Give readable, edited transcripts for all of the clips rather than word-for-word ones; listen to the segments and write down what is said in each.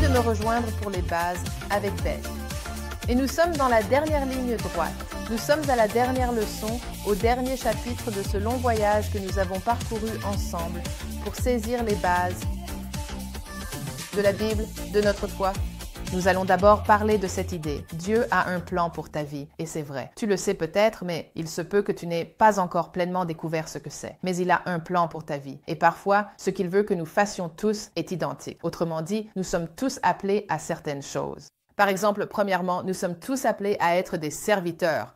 de me rejoindre pour les bases avec Beth. Et nous sommes dans la dernière ligne droite. Nous sommes à la dernière leçon, au dernier chapitre de ce long voyage que nous avons parcouru ensemble pour saisir les bases de la Bible, de notre foi. Nous allons d'abord parler de cette idée. Dieu a un plan pour ta vie, et c'est vrai. Tu le sais peut-être, mais il se peut que tu n'aies pas encore pleinement découvert ce que c'est. Mais il a un plan pour ta vie. Et parfois, ce qu'il veut que nous fassions tous est identique. Autrement dit, nous sommes tous appelés à certaines choses. Par exemple, premièrement, nous sommes tous appelés à être des serviteurs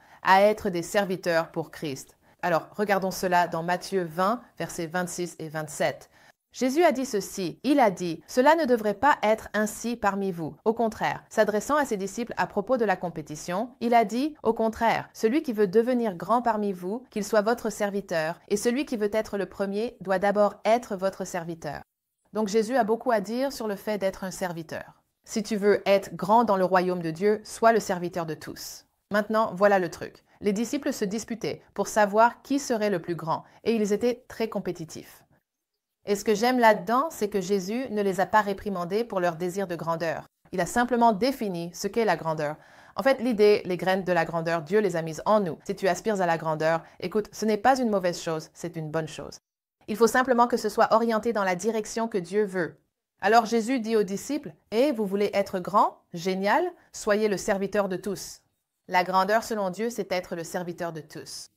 pour Christ. Alors, regardons cela dans Matthieu 20, versets 26 et 27. Jésus a dit ceci, il a dit « Cela ne devrait pas être ainsi parmi vous. » Au contraire, s'adressant à ses disciples à propos de la compétition, il a dit « Au contraire, celui qui veut devenir grand parmi vous, qu'il soit votre serviteur, et celui qui veut être le premier doit d'abord être votre serviteur. » Donc Jésus a beaucoup à dire sur le fait d'être un serviteur. Si tu veux être grand dans le royaume de Dieu, sois le serviteur de tous. Maintenant, voilà le truc. Les disciples se disputaient pour savoir qui serait le plus grand, et ils étaient très compétitifs. Et ce que j'aime là-dedans, c'est que Jésus ne les a pas réprimandés pour leur désir de grandeur. Il a simplement défini ce qu'est la grandeur. En fait, l'idée, les graines de la grandeur, Dieu les a mises en nous. Si tu aspires à la grandeur, écoute, ce n'est pas une mauvaise chose, c'est une bonne chose. Il faut simplement que ce soit orienté dans la direction que Dieu veut. Alors Jésus dit aux disciples, « Eh, vous voulez être grand? Génial, soyez le serviteur de tous. » La grandeur selon Dieu, c'est être le serviteur de tous.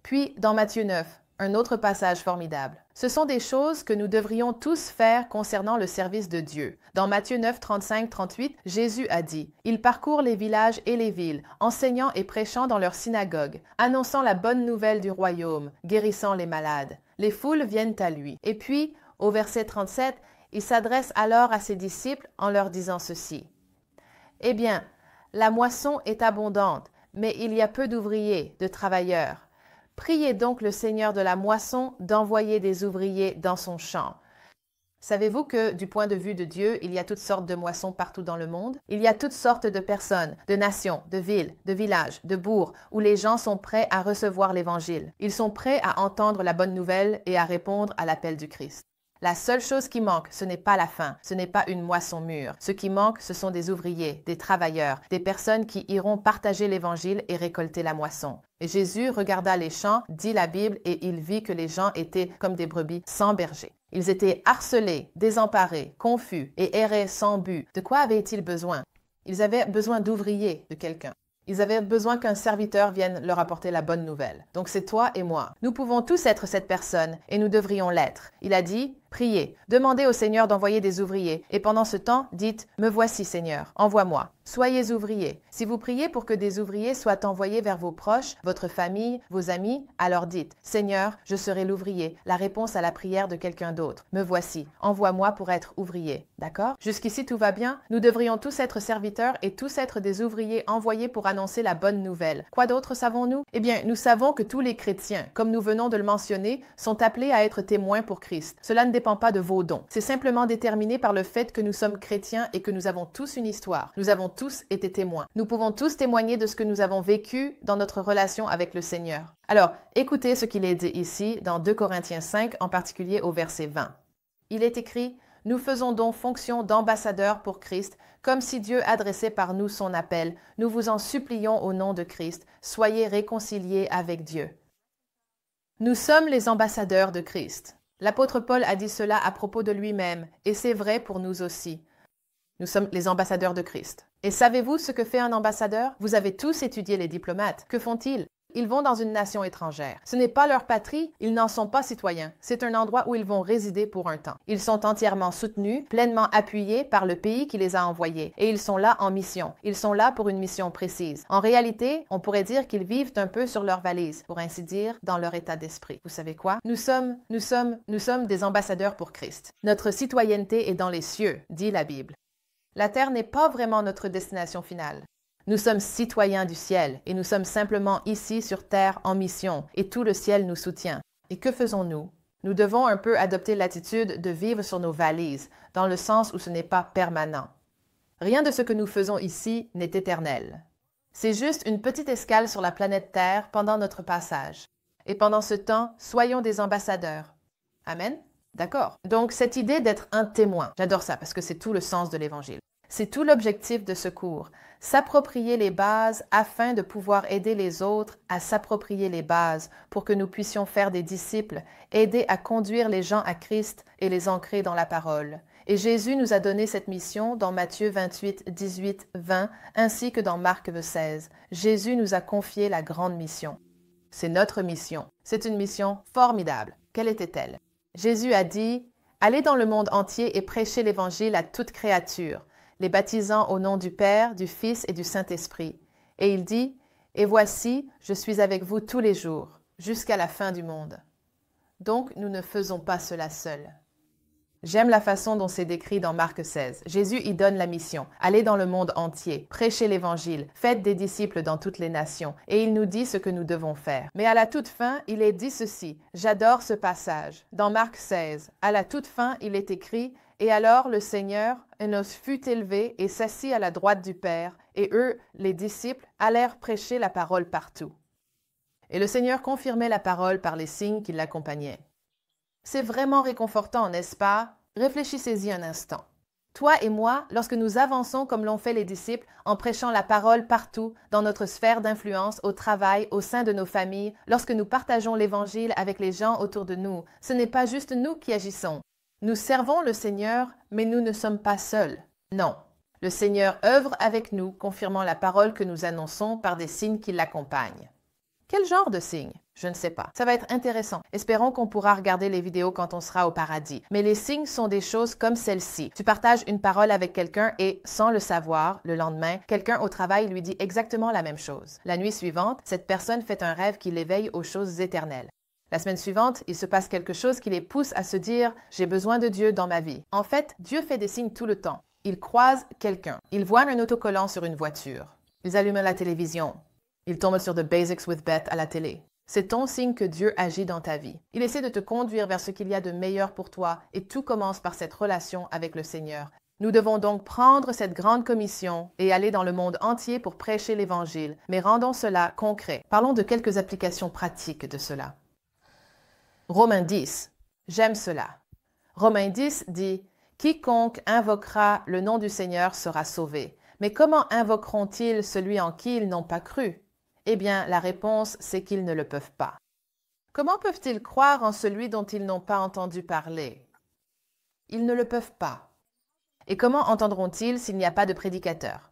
Puis, dans Matthieu 9, un autre passage formidable. Ce sont des choses que nous devrions tous faire concernant le service de Dieu. Dans Matthieu 9, 35-38, Jésus a dit « Il parcourt les villages et les villes, enseignant et prêchant dans leurs synagogues, annonçant la bonne nouvelle du royaume, guérissant les malades. Les foules viennent à lui. » Et puis, au verset 37, il s'adresse alors à ses disciples en leur disant ceci. « Eh bien, la moisson est abondante, mais il y a peu d'ouvriers, de travailleurs. Priez donc le Seigneur de la moisson d'envoyer des ouvriers dans son champ. » Savez-vous que, du point de vue de Dieu, il y a toutes sortes de moissons partout dans le monde? Il y a toutes sortes de personnes, de nations, de villes, de villages, de bourgs, où les gens sont prêts à recevoir l'Évangile. Ils sont prêts à entendre la bonne nouvelle et à répondre à l'appel du Christ. La seule chose qui manque, ce n'est pas la faim, ce n'est pas une moisson mûre. Ce qui manque, ce sont des ouvriers, des travailleurs, des personnes qui iront partager l'Évangile et récolter la moisson. Et Jésus regarda les champs, dit la Bible, et il vit que les gens étaient comme des brebis sans berger. Ils étaient harcelés, désemparés, confus et erraient sans but. De quoi avaient-ils besoin? Ils avaient besoin d'ouvriers, de quelqu'un. Ils avaient besoin qu'un serviteur vienne leur apporter la bonne nouvelle. Donc c'est toi et moi. Nous pouvons tous être cette personne et nous devrions l'être. Il a dit, priez, demandez au Seigneur d'envoyer des ouvriers et pendant ce temps, dites, me voici Seigneur, envoie-moi. Soyez ouvriers. Si vous priez pour que des ouvriers soient envoyés vers vos proches, votre famille, vos amis, alors dites, Seigneur, je serai l'ouvrier, la réponse à la prière de quelqu'un d'autre. Me voici, envoie-moi pour être ouvrier. D'accord? Jusqu'ici tout va bien? Nous devrions tous être serviteurs et tous être des ouvriers envoyés pour annoncer la bonne nouvelle. Quoi d'autre savons-nous? Eh bien, nous savons que tous les chrétiens, comme nous venons de le mentionner, sont appelés à être témoins pour Christ. Cela ne dépend pas de vos dons. C'est simplement déterminé par le fait que nous sommes chrétiens et que nous avons tous une histoire. Nous avons tous été témoins. Nous pouvons tous témoigner de ce que nous avons vécu dans notre relation avec le Seigneur. Alors, écoutez ce qu'il est dit ici dans 2 Corinthiens 5, en particulier au verset 20. Il est écrit « Nous faisons donc fonction d'ambassadeurs pour Christ, comme si Dieu adressait par nous son appel. Nous vous en supplions au nom de Christ, soyez réconciliés avec Dieu. » Nous sommes les ambassadeurs de Christ. L'apôtre Paul a dit cela à propos de lui-même, et c'est vrai pour nous aussi. Nous sommes les ambassadeurs de Christ. Et savez-vous ce que fait un ambassadeur? Vous avez tous étudié les diplomates. Que font-ils? Ils vont dans une nation étrangère. Ce n'est pas leur patrie, ils n'en sont pas citoyens. C'est un endroit où ils vont résider pour un temps. Ils sont entièrement soutenus, pleinement appuyés par le pays qui les a envoyés. Et ils sont là en mission. Ils sont là pour une mission précise. En réalité, on pourrait dire qu'ils vivent un peu sur leur valise, pour ainsi dire, dans leur état d'esprit. Vous savez quoi? Nous sommes des ambassadeurs pour Christ. Notre citoyenneté est dans les cieux, dit la Bible. La terre n'est pas vraiment notre destination finale. Nous sommes citoyens du ciel et nous sommes simplement ici sur terre en mission et tout le ciel nous soutient. Et que faisons-nous? Nous devons un peu adopter l'attitude de vivre sur nos valises, dans le sens où ce n'est pas permanent. Rien de ce que nous faisons ici n'est éternel. C'est juste une petite escale sur la planète Terre pendant notre passage. Et pendant ce temps, soyons des ambassadeurs. Amen? D'accord. Donc, cette idée d'être un témoin, j'adore ça parce que c'est tout le sens de l'Évangile. C'est tout l'objectif de ce cours, s'approprier les bases afin de pouvoir aider les autres à s'approprier les bases pour que nous puissions faire des disciples, aider à conduire les gens à Christ et les ancrer dans la parole. Et Jésus nous a donné cette mission dans Matthieu 28, 18, 20, ainsi que dans Marc 16. Jésus nous a confié la grande mission. C'est notre mission. C'est une mission formidable. Quelle était-elle? Jésus a dit « Allez dans le monde entier et prêchez l'Évangile à toute créature, les baptisant au nom du Père, du Fils et du Saint-Esprit. » Et il dit « Et voici, je suis avec vous tous les jours, jusqu'à la fin du monde. » Donc, nous ne faisons pas cela seuls. J'aime la façon dont c'est décrit dans Marc 16. Jésus y donne la mission. Allez dans le monde entier, prêchez l'Évangile, faites des disciples dans toutes les nations. Et il nous dit ce que nous devons faire. Mais à la toute fin, il est dit ceci. J'adore ce passage. Dans Marc 16, à la toute fin, il est écrit « Et alors le Seigneur, Enos, fut élevé et s'assit à la droite du Père, et eux, les disciples, allèrent prêcher la parole partout. » Et le Seigneur confirmait la parole par les signes qui l'accompagnaient. C'est vraiment réconfortant, n'est-ce pas? Réfléchissez-y un instant. Toi et moi, lorsque nous avançons comme l'ont fait les disciples, en prêchant la parole partout, dans notre sphère d'influence, au travail, au sein de nos familles, lorsque nous partageons l'Évangile avec les gens autour de nous, ce n'est pas juste nous qui agissons. Nous servons le Seigneur, mais nous ne sommes pas seuls. Non. Le Seigneur œuvre avec nous, confirmant la parole que nous annonçons par des signes qui l'accompagnent. Quel genre de signes? Je ne sais pas. Ça va être intéressant. Espérons qu'on pourra regarder les vidéos quand on sera au paradis. Mais les signes sont des choses comme celle-ci. Tu partages une parole avec quelqu'un et, sans le savoir, le lendemain, quelqu'un au travail lui dit exactement la même chose. La nuit suivante, cette personne fait un rêve qui l'éveille aux choses éternelles. La semaine suivante, il se passe quelque chose qui les pousse à se dire « J'ai besoin de Dieu dans ma vie ». En fait, Dieu fait des signes tout le temps. Ils croisent quelqu'un. Ils voient un autocollant sur une voiture. Ils allument la télévision. Ils tombent sur The Basics with Beth à la télé. C'est ton signe que Dieu agit dans ta vie. Il essaie de te conduire vers ce qu'il y a de meilleur pour toi et tout commence par cette relation avec le Seigneur. Nous devons donc prendre cette grande commission et aller dans le monde entier pour prêcher l'Évangile, mais rendons cela concret. Parlons de quelques applications pratiques de cela. Romains 10. J'aime cela. Romains 10 dit « Quiconque invoquera le nom du Seigneur sera sauvé. Mais comment invoqueront-ils celui en qui ils n'ont pas cru? » Eh bien, la réponse, c'est qu'ils ne le peuvent pas. Comment peuvent-ils croire en celui dont ils n'ont pas entendu parler? Ils ne le peuvent pas. Et comment entendront-ils s'il n'y a pas de prédicateur?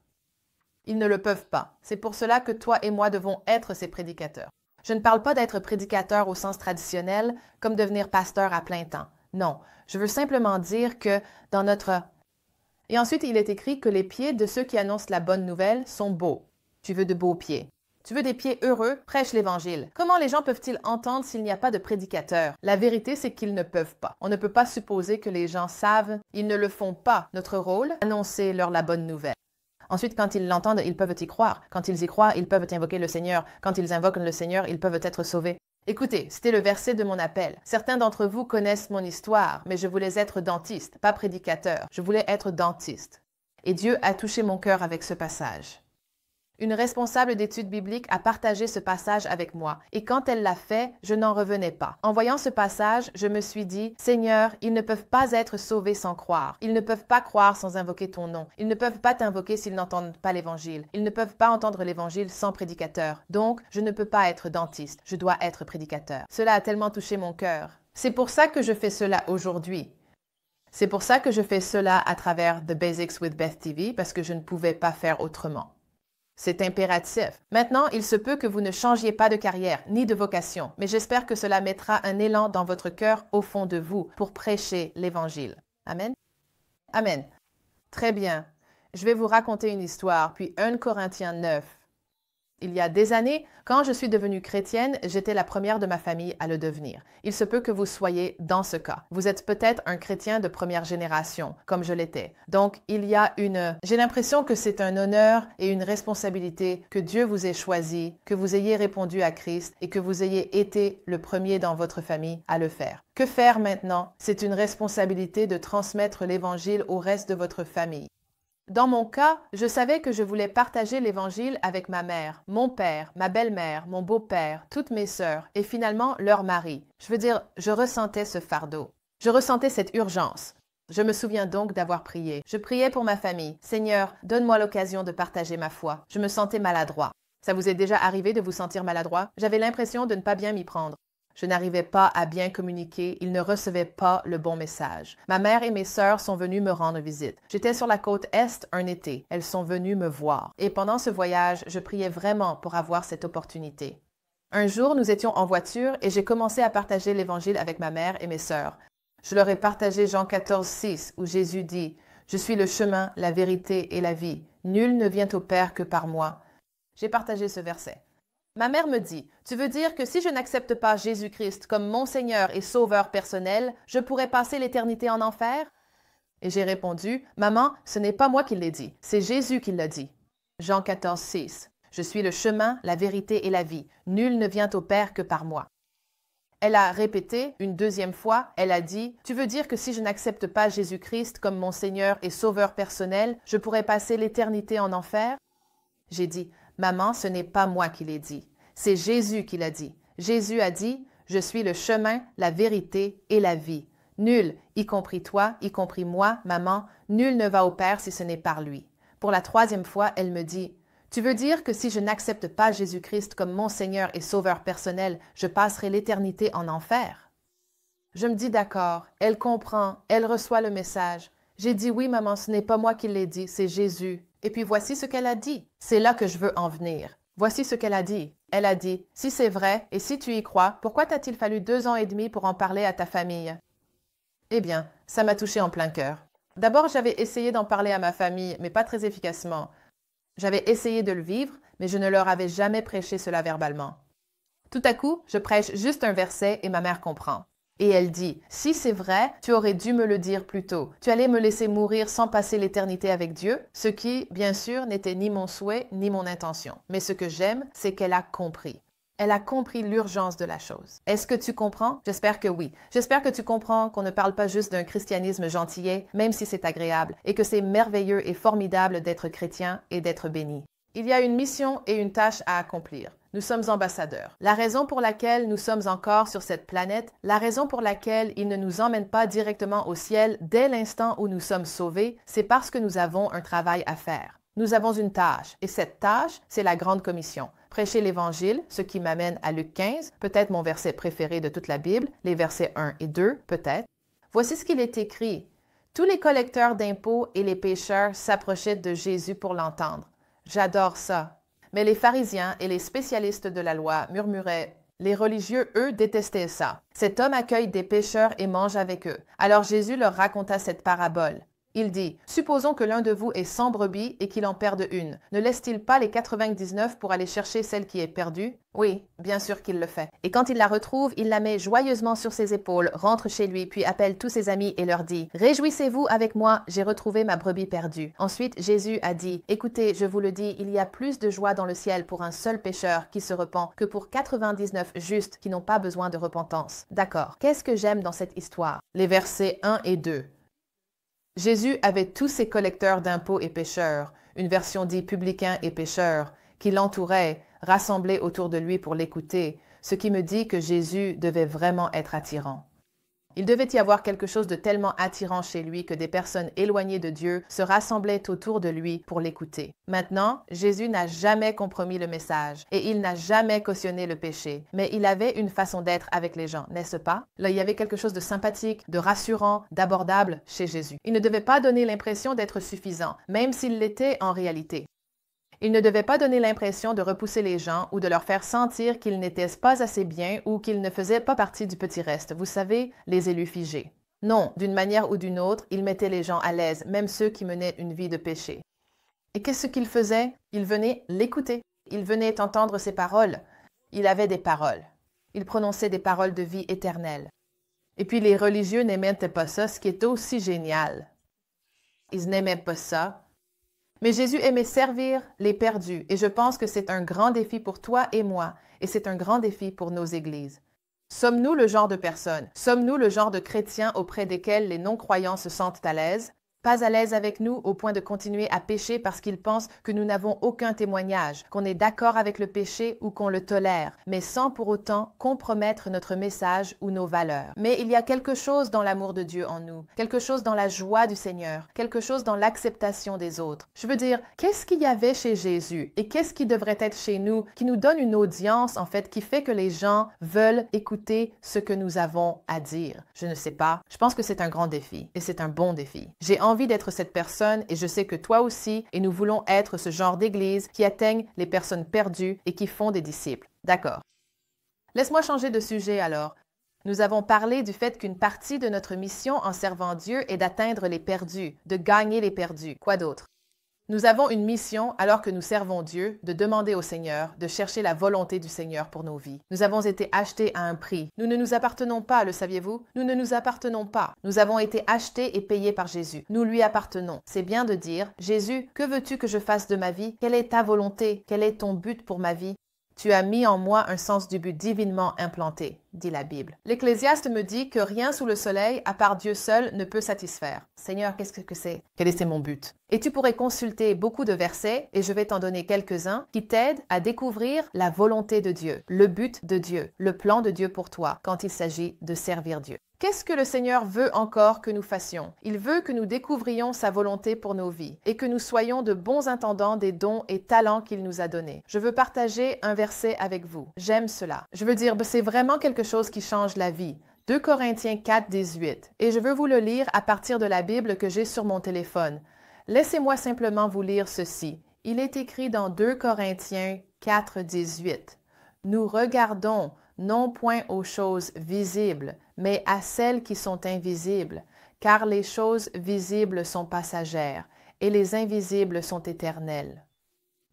Ils ne le peuvent pas. C'est pour cela que toi et moi devons être ces prédicateurs. Je ne parle pas d'être prédicateur au sens traditionnel, comme devenir pasteur à plein temps. Non, je veux simplement dire que dans notre... Et ensuite, il est écrit que les pieds de ceux qui annoncent la bonne nouvelle sont beaux. Tu veux de beaux pieds. Tu veux des pieds heureux? Prêche l'Évangile. Comment les gens peuvent-ils entendre s'il n'y a pas de prédicateur? La vérité, c'est qu'ils ne peuvent pas. On ne peut pas supposer que les gens savent. Ils ne le font pas. Notre rôle, annoncer leur la bonne nouvelle. Ensuite, quand ils l'entendent, ils peuvent y croire. Quand ils y croient, ils peuvent invoquer le Seigneur. Quand ils invoquent le Seigneur, ils peuvent être sauvés. Écoutez, c'était le verset de mon appel. Certains d'entre vous connaissent mon histoire, mais je voulais être dentiste, pas prédicateur. Je voulais être dentiste. Et Dieu a touché mon cœur avec ce passage. Une responsable d'études bibliques a partagé ce passage avec moi, et quand elle l'a fait, je n'en revenais pas. En voyant ce passage, je me suis dit, « Seigneur, ils ne peuvent pas être sauvés sans croire. Ils ne peuvent pas croire sans invoquer ton nom. Ils ne peuvent pas t'invoquer s'ils n'entendent pas l'Évangile. Ils ne peuvent pas entendre l'Évangile sans prédicateur. Donc, je ne peux pas être dentiste. Je dois être prédicateur. » Cela a tellement touché mon cœur. C'est pour ça que je fais cela aujourd'hui. C'est pour ça que je fais cela à travers The Basics with Beth TV, parce que je ne pouvais pas faire autrement. C'est impératif. Maintenant, il se peut que vous ne changiez pas de carrière ni de vocation, mais j'espère que cela mettra un élan dans votre cœur au fond de vous pour prêcher l'Évangile. Amen? Amen. Très bien. Je vais vous raconter une histoire, puis 1 Corinthiens 9. Il y a des années, quand je suis devenue chrétienne, j'étais la première de ma famille à le devenir. Il se peut que vous soyez dans ce cas. Vous êtes peut-être un chrétien de première génération, comme je l'étais. Donc, j'ai l'impression que c'est un honneur et une responsabilité que Dieu vous ait choisi, que vous ayez répondu à Christ et que vous ayez été le premier dans votre famille à le faire. Que faire maintenant? C'est une responsabilité de transmettre l'Évangile au reste de votre famille. Dans mon cas, je savais que je voulais partager l'Évangile avec ma mère, mon père, ma belle-mère, mon beau-père, toutes mes sœurs et finalement leur mari. Je veux dire, je ressentais ce fardeau. Je ressentais cette urgence. Je me souviens donc d'avoir prié. Je priais pour ma famille. Seigneur, donne-moi l'occasion de partager ma foi. Je me sentais maladroit. Ça vous est déjà arrivé de vous sentir maladroit? J'avais l'impression de ne pas bien m'y prendre. Je n'arrivais pas à bien communiquer, ils ne recevaient pas le bon message. Ma mère et mes sœurs sont venues me rendre visite. J'étais sur la côte Est un été. Elles sont venues me voir. Et pendant ce voyage, je priais vraiment pour avoir cette opportunité. Un jour, nous étions en voiture et j'ai commencé à partager l'Évangile avec ma mère et mes sœurs. Je leur ai partagé Jean 14, 6, où Jésus dit « Je suis le chemin, la vérité et la vie. Nul ne vient au Père que par moi. » J'ai partagé ce verset. Ma mère me dit « Tu veux dire que si je n'accepte pas Jésus-Christ comme mon Seigneur et Sauveur personnel, je pourrais passer l'éternité en enfer? » Et j'ai répondu « Maman, ce n'est pas moi qui l'ai dit, c'est Jésus qui l'a dit. » Jean 14, 6. « Je suis le chemin, la vérité et la vie. Nul ne vient au Père que par moi. » Elle a répété une deuxième fois, elle a dit « Tu veux dire que si je n'accepte pas Jésus-Christ comme mon Seigneur et Sauveur personnel, je pourrais passer l'éternité en enfer? » J'ai dit « Maman, ce n'est pas moi qui l'ai dit. C'est Jésus qui l'a dit. Jésus a dit « Je suis le chemin, la vérité et la vie. Nul, y compris toi, y compris moi, maman, nul ne va au Père si ce n'est par lui. » Pour la troisième fois, elle me dit « Tu veux dire que si je n'accepte pas Jésus-Christ comme mon Seigneur et Sauveur personnel, je passerai l'éternité en enfer? » Je me dis d'accord, elle comprend, elle reçoit le message. J'ai dit « Oui, maman, ce n'est pas moi qui l'ai dit, c'est Jésus. » Et puis voici ce qu'elle a dit. C'est là que je veux en venir. Voici ce qu'elle a dit. Elle a dit « Si c'est vrai et si tu y crois, pourquoi t'a-t-il fallu 2 ans et demi pour en parler à ta famille? » Eh bien, ça m'a touché en plein cœur. D'abord, j'avais essayé d'en parler à ma famille, mais pas très efficacement. J'avais essayé de le vivre, mais je ne leur avais jamais prêché cela verbalement. Tout à coup, je prêche juste un verset et ma mère comprend. Et elle dit « Si c'est vrai, tu aurais dû me le dire plus tôt. Tu allais me laisser mourir sans passer l'éternité avec Dieu, ce qui, bien sûr, n'était ni mon souhait ni mon intention. Mais ce que j'aime, c'est qu'elle a compris. Elle a compris l'urgence de la chose. Est-ce que tu comprends? J'espère que oui. J'espère que tu comprends qu'on ne parle pas juste d'un christianisme gentillet, même si c'est agréable, et que c'est merveilleux et formidable d'être chrétien et d'être béni. Il y a une mission et une tâche à accomplir. Nous sommes ambassadeurs. La raison pour laquelle nous sommes encore sur cette planète, la raison pour laquelle il ne nous emmène pas directement au ciel dès l'instant où nous sommes sauvés, c'est parce que nous avons un travail à faire. Nous avons une tâche, et cette tâche, c'est la grande commission. Prêcher l'Évangile, ce qui m'amène à Luc 15, peut-être mon verset préféré de toute la Bible, les versets 1 et 2, peut-être. Voici ce qu'il est écrit. Tous les collecteurs d'impôts et les pécheurs s'approchaient de Jésus pour l'entendre. J'adore ça. Mais les pharisiens et les spécialistes de la loi murmuraient. Les religieux, eux, détestaient ça. Cet homme accueille des pécheurs et mange avec eux. Alors Jésus leur raconta cette parabole. Il dit, « Supposons que l'un de vous ait 100 brebis et qu'il en perde une. Ne laisse-t-il pas les 99 pour aller chercher celle qui est perdue? » Oui, bien sûr qu'il le fait. Et quand il la retrouve, il la met joyeusement sur ses épaules, rentre chez lui, puis appelle tous ses amis et leur dit, « Réjouissez-vous avec moi, j'ai retrouvé ma brebis perdue. » Ensuite, Jésus a dit, « Écoutez, je vous le dis, il y a plus de joie dans le ciel pour un seul pécheur qui se repent que pour 99 justes qui n'ont pas besoin de repentance. » D'accord. Qu'est-ce que j'aime dans cette histoire? Les versets 1 et 2. Jésus avait tous ses collecteurs d'impôts et pécheurs, une version dit publicains et pécheurs, qui l'entouraient, rassemblés autour de lui pour l'écouter, ce qui me dit que Jésus devait vraiment être attirant. Il devait y avoir quelque chose de tellement attirant chez lui que des personnes éloignées de Dieu se rassemblaient autour de lui pour l'écouter. Maintenant, Jésus n'a jamais compromis le message et il n'a jamais cautionné le péché, mais il avait une façon d'être avec les gens, n'est-ce pas? Là, il y avait quelque chose de sympathique, de rassurant, d'abordable chez Jésus. Il ne devait pas donner l'impression d'être suffisant, même s'il l'était en réalité. Il ne devait pas donner l'impression de repousser les gens ou de leur faire sentir qu'ils n'étaient pas assez bien ou qu'ils ne faisaient pas partie du petit reste. Vous savez, les élus figés. Non, d'une manière ou d'une autre, il mettait les gens à l'aise, même ceux qui menaient une vie de péché. Et qu'est-ce qu'il faisait? Il venait l'écouter. Il venait entendre ses paroles. Il avait des paroles. Il prononçait des paroles de vie éternelle. Et puis les religieux n'aimaient pas ça, ce qui est aussi génial. Ils n'aimaient pas ça. Mais Jésus aimait servir les perdus et je pense que c'est un grand défi pour toi et moi et c'est un grand défi pour nos églises. Sommes-nous le genre de personnes, sommes-nous le genre de chrétiens auprès desquels les non-croyants se sentent à l'aise? pas à l'aise avec nous au point de continuer à pécher parce qu'ils pensent que nous n'avons aucun témoignage, qu'on est d'accord avec le péché ou qu'on le tolère, mais sans pour autant compromettre notre message ou nos valeurs. Mais il y a quelque chose dans l'amour de Dieu en nous, quelque chose dans la joie du Seigneur, quelque chose dans l'acceptation des autres. Je veux dire, qu'est-ce qu'il y avait chez Jésus et qu'est-ce qui devrait être chez nous qui nous donne une audience, en fait, qui fait que les gens veulent écouter ce que nous avons à dire? Je ne sais pas. Je pense que c'est un grand défi et c'est un bon défi. J'ai envie d'être cette personne et je sais que toi aussi, et nous voulons être ce genre d'église qui atteignent les personnes perdues et qui font des disciples. D'accord. Laisse-moi changer de sujet alors. Nous avons parlé du fait qu'une partie de notre mission en servant Dieu est d'atteindre les perdus, de gagner les perdus. Quoi d'autre? Nous avons une mission, alors que nous servons Dieu, de demander au Seigneur, de chercher la volonté du Seigneur pour nos vies. Nous avons été achetés à un prix. Nous ne nous appartenons pas, le saviez-vous? Nous ne nous appartenons pas. Nous avons été achetés et payés par Jésus. Nous lui appartenons. C'est bien de dire, Jésus, que veux-tu que je fasse de ma vie? Quelle est ta volonté? Quel est ton but pour ma vie? Tu as mis en moi un sens du but divinement implanté, dit la Bible. L'Ecclésiaste me dit que rien sous le soleil, à part Dieu seul, ne peut satisfaire. Seigneur, qu'est-ce que c'est? Quel est mon but? Et tu pourrais consulter beaucoup de versets, et je vais t'en donner quelques-uns, qui t'aident à découvrir la volonté de Dieu, le but de Dieu, le plan de Dieu pour toi, quand il s'agit de servir Dieu. Qu'est-ce que le Seigneur veut encore que nous fassions? Il veut que nous découvrions sa volonté pour nos vies et que nous soyons de bons intendants des dons et talents qu'il nous a donnés. Je veux partager un verset avec vous. J'aime cela. Je veux dire, c'est vraiment quelque chose qui change la vie. 2 Corinthiens 4, 18. Et je veux vous le lire à partir de la Bible que j'ai sur mon téléphone. Laissez-moi simplement vous lire ceci. Il est écrit dans 2 Corinthiens 4, 18. Nous regardons non point aux choses visibles, mais à celles qui sont invisibles, car les choses visibles sont passagères et les invisibles sont éternelles.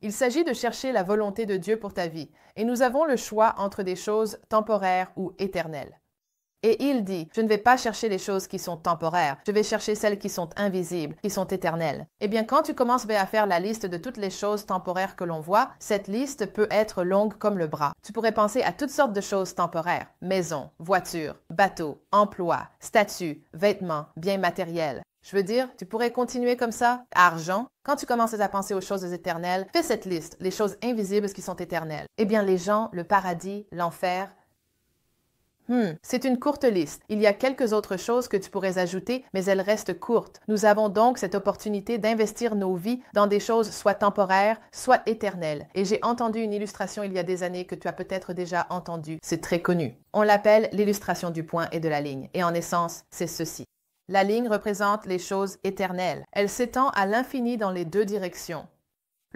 Il s'agit de chercher la volonté de Dieu pour ta vie, et nous avons le choix entre des choses temporaires ou éternelles. Et il dit, je ne vais pas chercher les choses qui sont temporaires, je vais chercher celles qui sont invisibles, qui sont éternelles. Eh bien, quand tu commences à faire la liste de toutes les choses temporaires que l'on voit, cette liste peut être longue comme le bras. Tu pourrais penser à toutes sortes de choses temporaires. Maison, voiture, bateau, emploi, statut, vêtements, biens matériels. Je veux dire, tu pourrais continuer comme ça. Argent. Quand tu commences à penser aux choses éternelles, fais cette liste, les choses invisibles qui sont éternelles. Eh bien, les gens, le paradis, l'enfer, c'est une courte liste. Il y a quelques autres choses que tu pourrais ajouter, mais elles restent courtes. Nous avons donc cette opportunité d'investir nos vies dans des choses soit temporaires, soit éternelles. Et j'ai entendu une illustration il y a des années que tu as peut-être déjà entendue. C'est très connu. On l'appelle l'illustration du point et de la ligne. Et en essence, c'est ceci. La ligne représente les choses éternelles. Elle s'étend à l'infini dans les deux directions.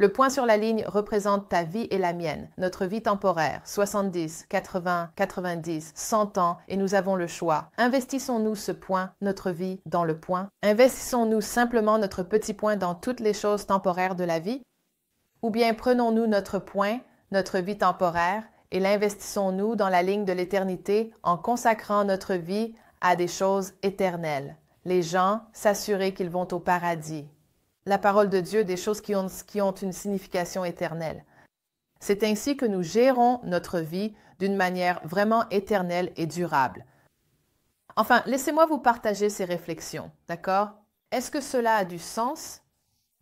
Le point sur la ligne représente ta vie et la mienne, notre vie temporaire, 70, 80, 90, 100 ans, et nous avons le choix. Investissons-nous ce point, notre vie, dans le point? Investissons-nous simplement notre petit point dans toutes les choses temporaires de la vie? Ou bien prenons-nous notre point, notre vie temporaire, et l'investissons-nous dans la ligne de l'éternité en consacrant notre vie à des choses éternelles? Les gens s'assurer qu'ils vont au paradis. La parole de Dieu, des choses qui ont une signification éternelle. C'est ainsi que nous gérons notre vie d'une manière vraiment éternelle et durable. Enfin, laissez-moi vous partager ces réflexions, d'accord? Est-ce que cela a du sens?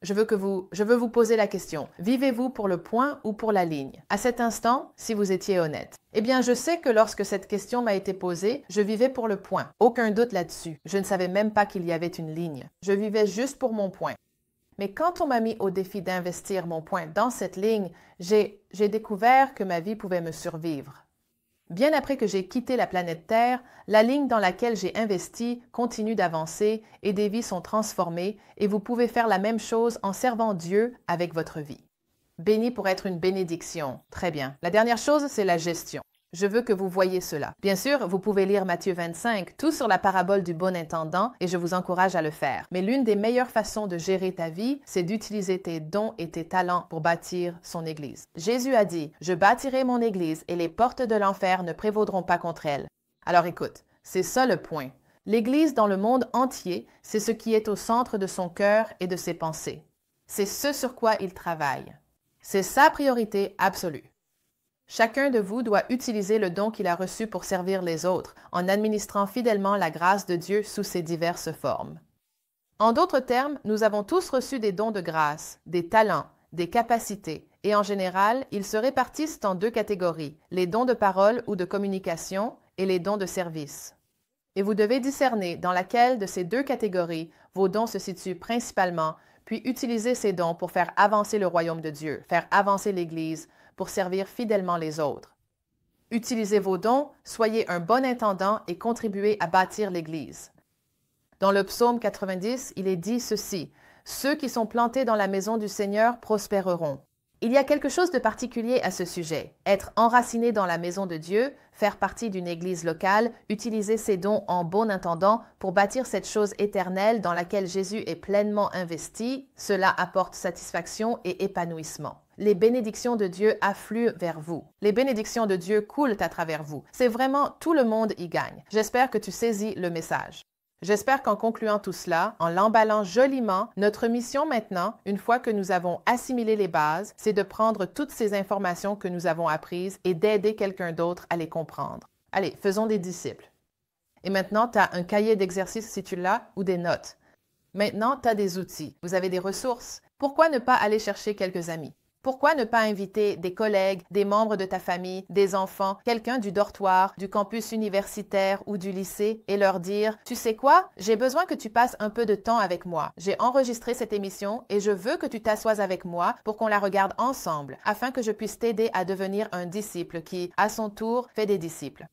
Je veux vous poser la question. Vivez-vous pour le point ou pour la ligne? À cet instant, si vous étiez honnête. Eh bien, je sais que lorsque cette question m'a été posée, je vivais pour le point. Aucun doute là-dessus. Je ne savais même pas qu'il y avait une ligne. Je vivais juste pour mon point. Mais quand on m'a mis au défi d'investir mon point dans cette ligne, j'ai découvert que ma vie pouvait me survivre. Bien après que j'ai quitté la planète Terre, la ligne dans laquelle j'ai investi continue d'avancer et des vies sont transformées et vous pouvez faire la même chose en servant Dieu avec votre vie. Béni pour être une bénédiction. Très bien. La dernière chose, c'est la gestion. Je veux que vous voyiez cela. Bien sûr, vous pouvez lire Matthieu 25, tout sur la parabole du bon intendant, et je vous encourage à le faire. Mais l'une des meilleures façons de gérer ta vie, c'est d'utiliser tes dons et tes talents pour bâtir son Église. Jésus a dit, « Je bâtirai mon Église et les portes de l'enfer ne prévaudront pas contre elle. » Alors écoute, c'est ça le point. L'Église dans le monde entier, c'est ce qui est au centre de son cœur et de ses pensées. C'est ce sur quoi il travaille. C'est sa priorité absolue. Chacun de vous doit utiliser le don qu'il a reçu pour servir les autres, en administrant fidèlement la grâce de Dieu sous ses diverses formes. En d'autres termes, nous avons tous reçu des dons de grâce, des talents, des capacités, et en général, ils se répartissent en deux catégories, les dons de parole ou de communication et les dons de service. Et vous devez discerner dans laquelle de ces deux catégories vos dons se situent principalement, puis utiliser ces dons pour faire avancer le royaume de Dieu, faire avancer l'Église, pour servir fidèlement les autres. Utilisez vos dons, soyez un bon intendant et contribuez à bâtir l'Église. Dans le psaume 90, il est dit ceci: « Ceux qui sont plantés dans la maison du Seigneur prospéreront. » Il y a quelque chose de particulier à ce sujet. Être enraciné dans la maison de Dieu, faire partie d'une église locale, utiliser ses dons en bon intendant pour bâtir cette chose éternelle dans laquelle Jésus est pleinement investi, cela apporte satisfaction et épanouissement. Les bénédictions de Dieu affluent vers vous. Les bénédictions de Dieu coulent à travers vous. C'est vraiment tout le monde y gagne. J'espère que tu saisis le message. J'espère qu'en concluant tout cela, en l'emballant joliment, notre mission maintenant, une fois que nous avons assimilé les bases, c'est de prendre toutes ces informations que nous avons apprises et d'aider quelqu'un d'autre à les comprendre. Allez, faisons des disciples. Et maintenant, tu as un cahier d'exercices si tu l'as ou des notes. Maintenant, tu as des outils. Vous avez des ressources. Pourquoi ne pas aller chercher quelques amis? Pourquoi ne pas inviter des collègues, des membres de ta famille, des enfants, quelqu'un du dortoir, du campus universitaire ou du lycée et leur dire « Tu sais quoi? J'ai besoin que tu passes un peu de temps avec moi. J'ai enregistré cette émission et je veux que tu t'assoies avec moi pour qu'on la regarde ensemble afin que je puisse t'aider à devenir un disciple qui, à son tour, fait des disciples. »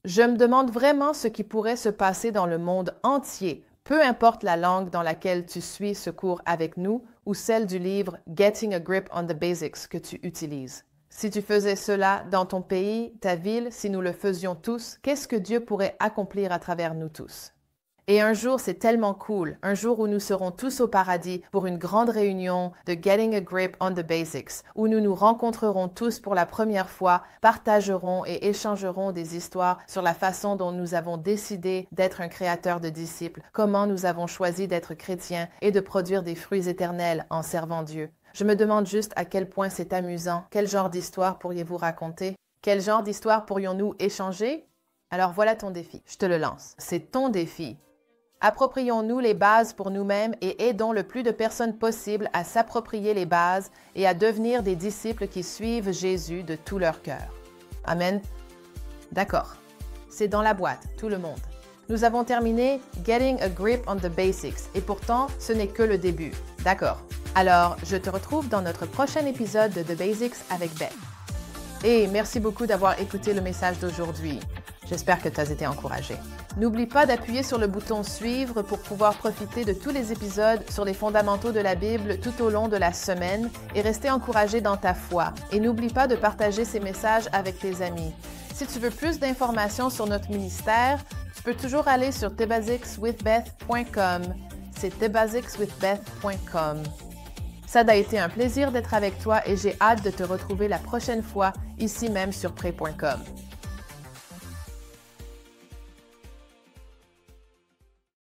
Je me demande vraiment ce qui pourrait se passer dans le monde entier. Peu importe la langue dans laquelle tu suis ce cours avec nous ou celle du livre Getting a Grip on the Basics que tu utilises. Si tu faisais cela dans ton pays, ta ville, si nous le faisions tous, qu'est-ce que Dieu pourrait accomplir à travers nous tous? Et un jour, c'est tellement cool, un jour où nous serons tous au paradis pour une grande réunion de Getting a Grip on the Basics, où nous nous rencontrerons tous pour la première fois, partagerons et échangerons des histoires sur la façon dont nous avons décidé d'être un créateur de disciples, comment nous avons choisi d'être chrétiens et de produire des fruits éternels en servant Dieu. Je me demande juste à quel point c'est amusant. Quel genre d'histoire pourriez-vous raconter? Quel genre d'histoire pourrions-nous échanger? Alors voilà ton défi. Je te le lance. C'est ton défi. Approprions-nous les bases pour nous-mêmes et aidons le plus de personnes possible à s'approprier les bases et à devenir des disciples qui suivent Jésus de tout leur cœur. Amen. D'accord. C'est dans la boîte, tout le monde. Nous avons terminé Getting a Grip on the Basics et pourtant, ce n'est que le début. D'accord. Alors, je te retrouve dans notre prochain épisode de The Basics avec Beth. Et merci beaucoup d'avoir écouté le message d'aujourd'hui. J'espère que tu as été encouragé. N'oublie pas d'appuyer sur le bouton « Suivre » pour pouvoir profiter de tous les épisodes sur les fondamentaux de la Bible tout au long de la semaine et rester encouragé dans ta foi. Et n'oublie pas de partager ces messages avec tes amis. Si tu veux plus d'informations sur notre ministère, tu peux toujours aller sur thebasicswithbeth.com. C'est thebasicswithbeth.com. Ça a été un plaisir d'être avec toi et j'ai hâte de te retrouver la prochaine fois ici même sur pray.com.